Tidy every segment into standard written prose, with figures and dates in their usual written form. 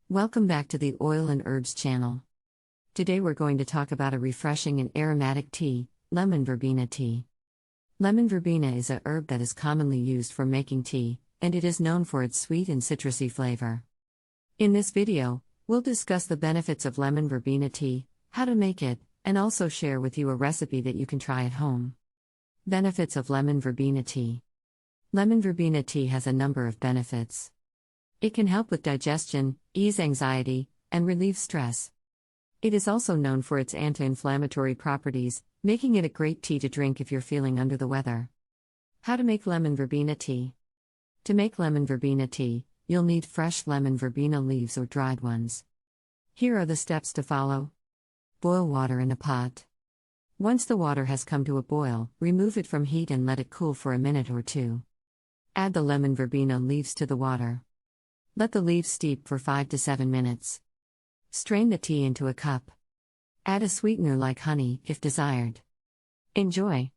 Welcome back to the Oil and Herbs channel. Today we're going to talk about a refreshing and aromatic tea, lemon verbena tea. Lemon verbena is a herb that is commonly used for making tea, and it is known for its sweet and citrusy flavor. In this video, we'll discuss the benefits of lemon verbena tea, how to make it, and also share with you a recipe that you can try at home. Benefits of lemon verbena tea. Lemon verbena tea has a number of benefits. It can help with digestion, ease anxiety, and relieve stress. It is also known for its anti-inflammatory properties, making it a great tea to drink if you're feeling under the weather. How to make lemon verbena tea. To make lemon verbena tea, you'll need fresh lemon verbena leaves or dried ones. Here are the steps to follow. Boil water in a pot. Once the water has come to a boil, remove it from heat and let it cool for a minute or two. Add the lemon verbena leaves to the water. Let the leaves steep for 5 to 7 minutes. Strain the tea into a cup. Add a sweetener like honey, if desired. Enjoy!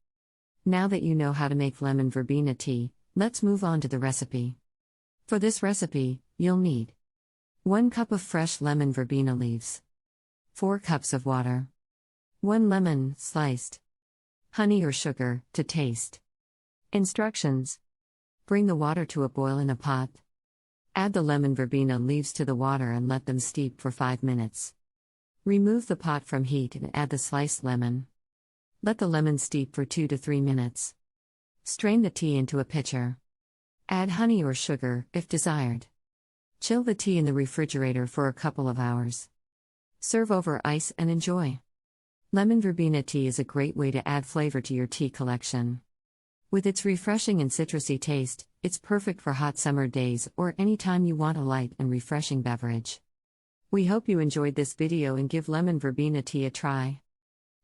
Now that you know how to make lemon verbena tea, let's move on to the recipe. For this recipe, you'll need 1 cup of fresh lemon verbena leaves, 4 cups of water, 1 lemon, sliced, honey or sugar, to taste. Instructions: bring the water to a boil in a pot. Add the lemon verbena leaves to the water and let them steep for 5 minutes. Remove the pot from heat and add the sliced lemon. Let the lemon steep for 2 to 3 minutes. Strain the tea into a pitcher. Add honey or sugar, if desired. Chill the tea in the refrigerator for a couple of hours. Serve over ice and enjoy. Lemon verbena tea is a great way to add flavor to your tea collection. With its refreshing and citrusy taste, it's perfect for hot summer days or any time you want a light and refreshing beverage. We hope you enjoyed this video and give lemon verbena tea a try.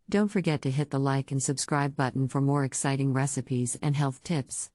Don't forget to hit the like and subscribe button for more exciting recipes and health tips.